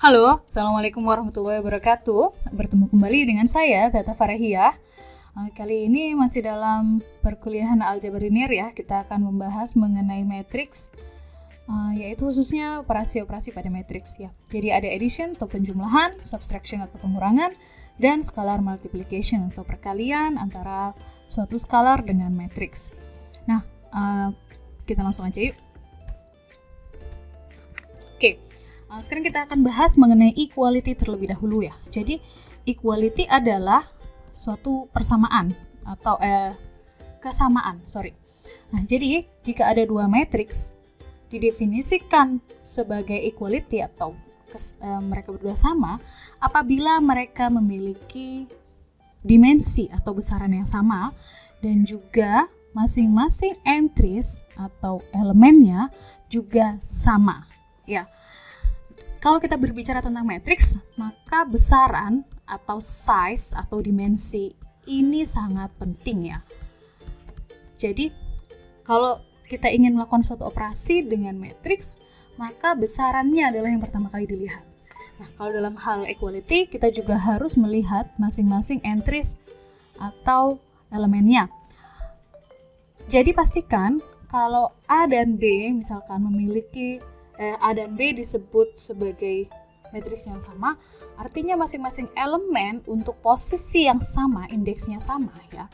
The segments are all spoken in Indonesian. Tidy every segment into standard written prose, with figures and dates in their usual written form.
Halo, Assalamualaikum warahmatullahi wabarakatuh. Bertemu kembali dengan saya, Tata Farahiyah. Kali ini masih dalam perkuliahan aljabar linear ya. Kita akan membahas mengenai matriks, yaitu khususnya operasi-operasi pada matriks ya. Jadi ada addition atau penjumlahan, subtraction atau pengurangan, dan scalar multiplication atau perkalian antara suatu skalar dengan matriks. Nah, kita langsung aja yuk. Oke. Sekarang kita akan bahas mengenai equality terlebih dahulu ya. Jadi equality adalah suatu persamaan atau kesamaan, Nah, jadi jika ada dua matriks didefinisikan sebagai equality atau mereka berdua sama apabila mereka memiliki dimensi atau besaran yang sama dan juga masing-masing entries atau elemennya juga sama ya. Kalau kita berbicara tentang matriks, maka besaran atau size atau dimensi ini sangat penting ya. Jadi, kalau kita ingin melakukan suatu operasi dengan matriks, maka besarannya adalah yang pertama kali dilihat. Nah, kalau dalam hal equality, kita juga harus melihat masing-masing entries atau elemennya. Jadi, pastikan kalau A dan B misalkan memiliki A dan B disebut sebagai matriks yang sama, artinya masing-masing elemen untuk posisi yang sama, indeksnya sama ya.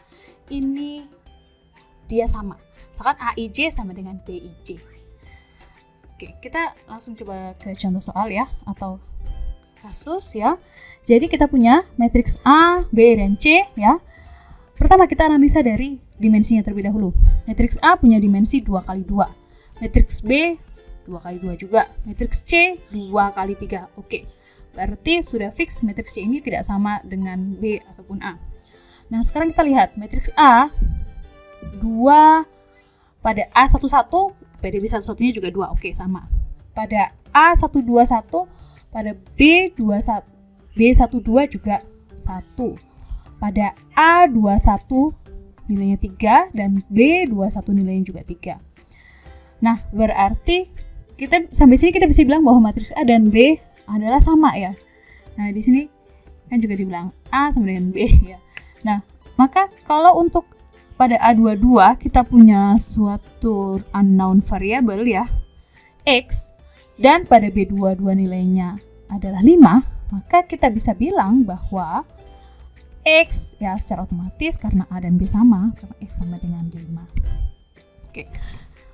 Ini dia sama. Misalkan AIJ sama dengan BIJ. Oke, kita langsung coba ke contoh soal ya, atau kasus ya. Jadi kita punya matriks A, B, dan C ya. Pertama kita analisa dari dimensinya terlebih dahulu. Matriks A punya dimensi 2 kali 2. Matriks B 2 kali 2 juga. Matriks C 2 kali 3. Oke. Berarti sudah fix matriks C ini tidak sama dengan B ataupun A. Nah, sekarang kita lihat matriks A 2 pada A11, pada B11-nya juga 2. Oke, sama. Pada A121, pada B12 juga 1. Pada A21 nilainya 3 dan B21 nilainya juga 3. Nah, berarti sampai sini kita bisa bilang bahwa matriks A dan B adalah sama ya. Nah, di sini kan juga dibilang A sama dengan B ya. Nah, maka kalau untuk pada A22 kita punya suatu unknown variable ya, X, dan pada B22 nilainya adalah 5, maka kita bisa bilang bahwa X ya secara otomatis karena A dan B sama, karena X sama dengan 5. Oke.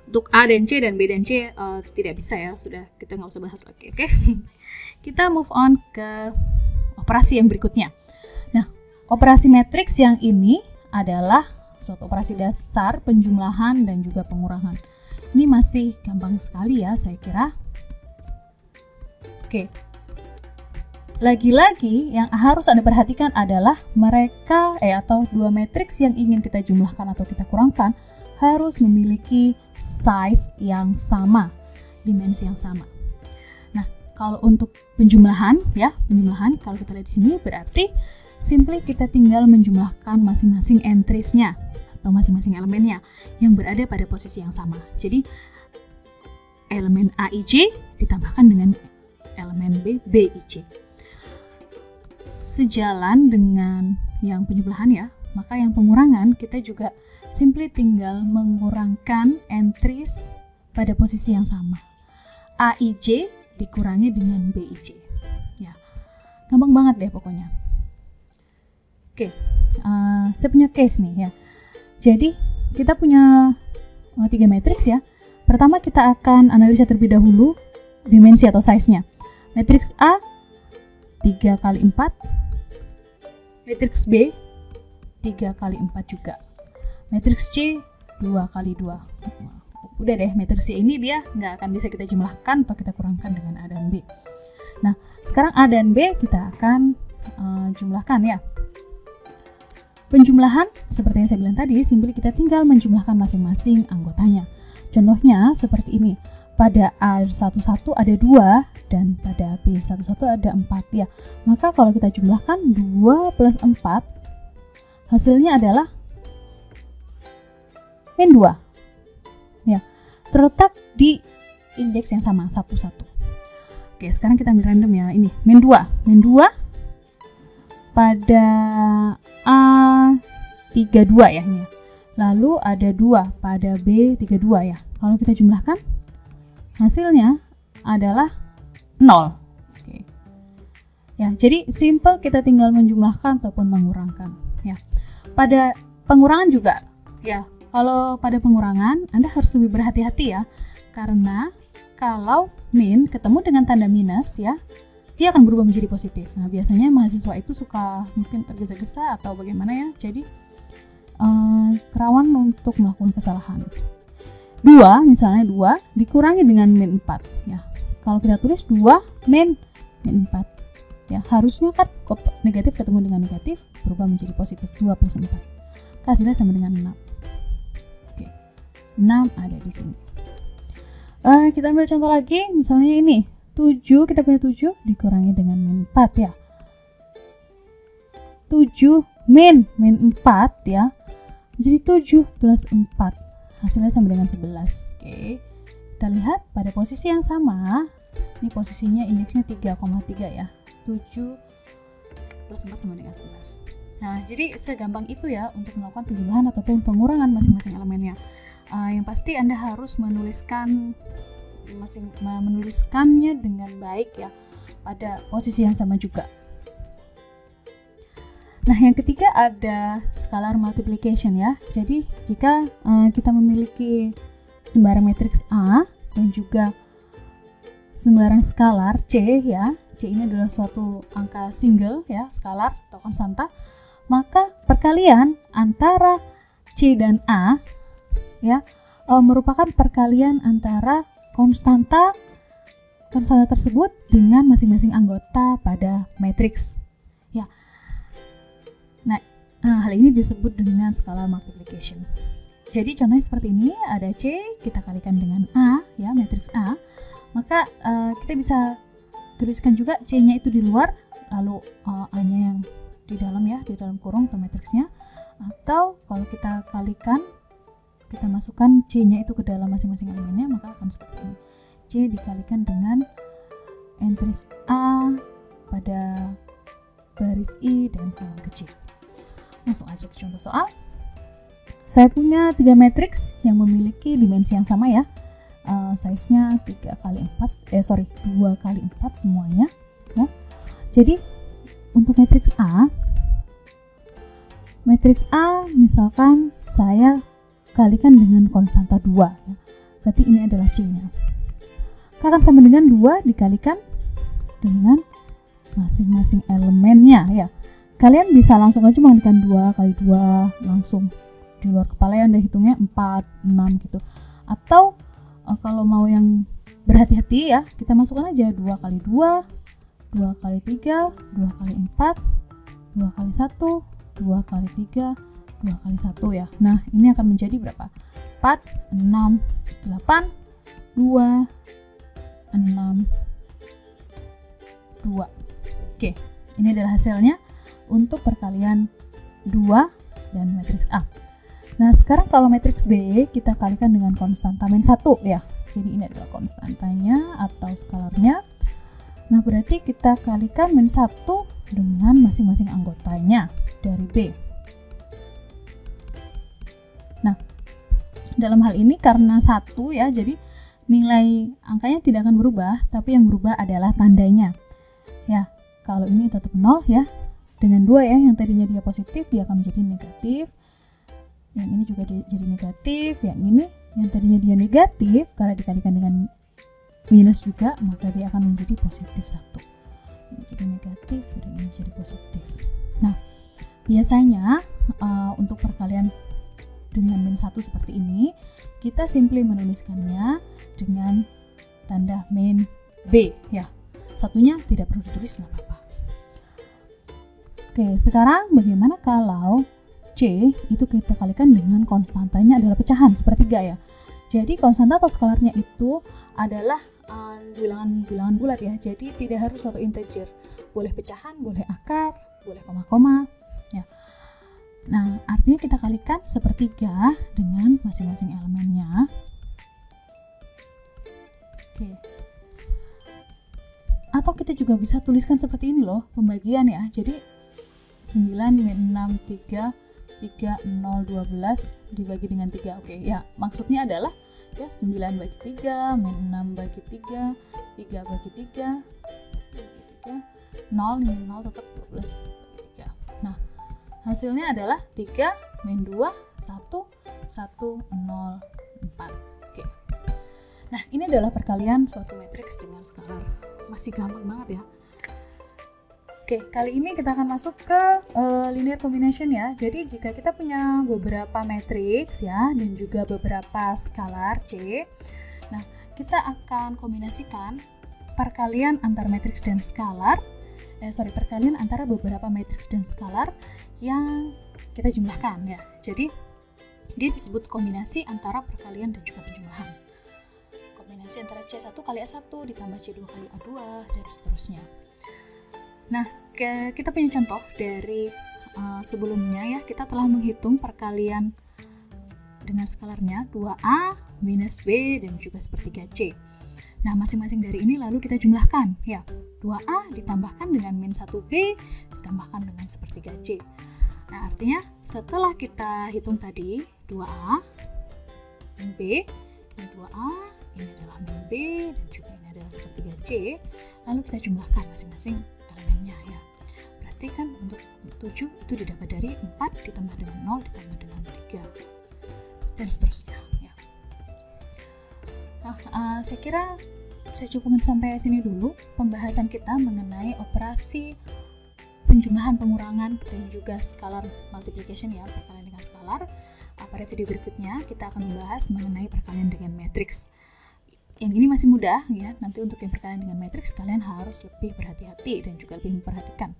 Untuk A dan C dan B dan C tidak bisa ya, sudah kita nggak usah bahas lagi, oke? Kita move on ke operasi yang berikutnya. Nah, operasi matriks yang ini adalah suatu operasi dasar penjumlahan dan juga pengurangan. Ini masih gampang sekali ya, saya kira. Oke. Lagi-lagi yang harus Anda perhatikan adalah mereka atau dua matriks yang ingin kita jumlahkan atau kita kurangkan harus memiliki size yang sama, dimensi yang sama. Nah, kalau untuk penjumlahan kalau kita lihat di sini berarti simply kita tinggal menjumlahkan masing-masing entries-nya atau masing-masing elemennya yang berada pada posisi yang sama. Jadi elemen AIJ ditambahkan dengan elemen BIJ. Sejalan dengan yang penjumlahan ya, maka yang pengurangan kita juga simply tinggal mengurangkan entries pada posisi yang sama. AIJ dikurangi dengan BIJ. Ya, gampang banget deh pokoknya. Oke, saya punya case nih ya. Jadi kita punya 3 matriks ya. Pertama kita akan analisa terlebih dahulu dimensi atau size-nya. Matriks A 3 kali 4. Matriks B 3 kali 4 juga. Matriks C 2 kali 2. Udah deh, matriks C ini dia nggak akan bisa kita jumlahkan atau kita kurangkan dengan A dan B. Nah, sekarang A dan B kita akan jumlahkan ya. Penjumlahan, seperti yang saya bilang tadi, simply kita tinggal menjumlahkan masing-masing anggotanya. Contohnya seperti ini. Pada A11 ada 2 dan pada B11 ada 4 ya. Maka kalau kita jumlahkan 2 plus 4, hasilnya adalah min 2 ya, terletak di indeks yang sama 1, 1. Oke, sekarang kita ambil random ya. Ini min 2. Min 2 pada A32 ya ini. Lalu ada 2 pada B32 ya. Kalau kita jumlahkan, hasilnya adalah 0. Oke. Ya, jadi simple, kita tinggal menjumlahkan ataupun mengurangkan ya. Pada pengurangan juga ya. Kalau pada pengurangan Anda harus lebih berhati-hati ya. Karena kalau min ketemu dengan tanda minus ya, dia akan berubah menjadi positif. Nah, biasanya mahasiswa itu suka mungkin tergesa-gesa atau bagaimana ya. Jadi rawan untuk melakukan kesalahan. 2, misalnya 2 dikurangi dengan min 4 ya. Kalau kita tulis 2 min 4 ya, harusnya kan negatif ketemu dengan negatif berubah menjadi positif. 2 plus 4 hasilnya sama dengan 6. Oke, 6 ada di sini. Kita ambil contoh lagi, misalnya ini 7, kita punya 7 dikurangi dengan min 4 ya. 7 min 4 ya, jadi 7 plus 4 hasilnya sama dengan 11. Oke, kita lihat pada posisi yang sama, ini posisinya indeksnya 3,3 ya. 7 plus 4 sama dengan 11. Nah, jadi segampang itu ya untuk melakukan penjumlahan ataupun pengurangan masing-masing elemennya. Yang pasti Anda harus menuliskannya dengan baik ya, pada posisi yang sama juga. Nah, yang ketiga ada scalar multiplication ya. Jadi jika kita memiliki sembarang matriks A dan juga sembarang skalar C ya, C ini adalah suatu angka single ya, skalar atau konstanta, maka perkalian antara C dan A ya merupakan perkalian antara konstanta tersebut dengan masing-masing anggota pada matriks ya. Nah, hal ini disebut dengan scalar multiplication. Jadi contohnya seperti ini, ada C kita kalikan dengan A ya, matriks A, maka kita bisa tuliskan juga C-nya itu di luar, lalu A-nya yang di dalam ya, di dalam kurung atau matriksnya. Atau kalau kita kalikan, kita masukkan C-nya itu ke dalam masing-masing elemennya, maka akan seperti ini. C dikalikan dengan entries A pada baris I dan kolom kecil. Langsung aja ke contoh soal. Saya punya 3 matriks yang memiliki dimensi yang sama ya. Size-nya 2 kali 4 semuanya ya. Jadi untuk matriks A misalkan saya kalikan dengan konstanta 2 ya. Berarti ini adalah C-nya. Akan sama dengan 2 dikalikan dengan masing-masing elemennya ya. Kalian bisa langsung aja menghentikan 2 kali 2 langsung di luar kepala ya, Anda hitungnya 4, 6 gitu. Atau kalau mau yang berhati-hati ya, kita masukkan aja 2 kali 2, 2 kali 3, 2 kali 4, 2 kali 1, 2 kali 3, 2 kali 1 ya. Nah, ini akan menjadi berapa? 4, 6, 8, 2, 6, 2. Oke, ini adalah hasilnya untuk perkalian 2 dan matriks A. Nah, sekarang kalau matriks B kita kalikan dengan konstanta min 1 ya. Jadi ini adalah konstantanya atau skalarnya. Nah, berarti kita kalikan min 1 dengan masing-masing anggotanya dari B. Nah, dalam hal ini karena 1 ya, jadi nilai angkanya tidak akan berubah, tapi yang berubah adalah tandanya. Ya, kalau ini tetap 0 ya. Dengan 2 ya, yang tadinya dia positif, dia akan menjadi negatif. Yang ini juga jadi negatif, yang ini yang tadinya dia negatif karena dikalikan dengan minus juga, maka dia akan menjadi positif 1. Ini jadi negatif dan ini jadi positif. Nah, biasanya untuk perkalian dengan min 1 seperti ini, kita simply menuliskannya dengan tanda min B ya. Satunya tidak perlu ditulis, nggak apa-apa. Oke, sekarang bagaimana kalau C itu kita kalikan dengan konstantanya adalah pecahan sepertiga ya. Jadi konstanta atau skalarnya itu adalah bilangan bulat ya. Jadi tidak harus suatu integer. Boleh pecahan, boleh akar, boleh koma-koma ya. Nah, artinya kita kalikan sepertiga dengan masing-masing elemennya. Oke. Atau kita juga bisa tuliskan seperti ini loh pembagian ya. Jadi 9 min 6 3 3 0 12 dibagi dengan 3. Oke, ya maksudnya adalah ya 9 bagi 3 min 6 bagi 3 3 bagi 3 0 min 0 tetap 12 bagi 3. Nah, hasilnya adalah 3 min 2 1 1 0 4. Oke. Nah, ini adalah perkalian suatu matriks dengan skalar. Masih gampang banget ya. Oke, kali ini kita akan masuk ke linear combination ya. Jadi jika kita punya beberapa matriks ya dan juga beberapa skalar C, nah kita akan kombinasikan perkalian antara matriks dan skalar. Perkalian antara beberapa matriks dan skalar yang kita jumlahkan ya. Jadi dia disebut kombinasi antara perkalian dan juga penjumlahan. Kombinasi antara C1 kali A1 ditambah C2 kali A2 dan seterusnya. Nah, kita punya contoh dari sebelumnya ya. Kita telah menghitung perkalian dengan skalarnya 2A minus B dan juga sepertiga C. Nah, masing-masing dari ini lalu kita jumlahkan ya. 2A ditambahkan dengan min 1B ditambahkan dengan sepertiga C. Nah, artinya setelah kita hitung tadi 2A min B, ini 2A, ini adalah min B dan juga ini adalah sepertiga C, lalu kita jumlahkan masing-masing elemennya ya. Berarti kan untuk 7 itu didapat dari 4 ditambah dengan 0 ditambah dengan 3 dan seterusnya ya. Nah, saya kira saya cukupkan sampai sini dulu pembahasan kita mengenai operasi penjumlahan, pengurangan dan juga scalar multiplication ya, perkalian dengan skalar. Pada video berikutnya kita akan membahas mengenai perkalian dengan matriks. Yang ini masih mudah ya. Nanti untuk yang perkalian dengan matriks kalian harus lebih berhati-hati dan juga lebih memperhatikan.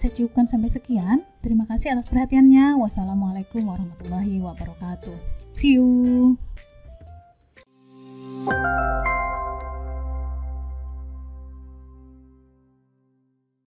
Saya cukupkan sampai sekian. Terima kasih atas perhatiannya. Wassalamualaikum warahmatullahi wabarakatuh. See you.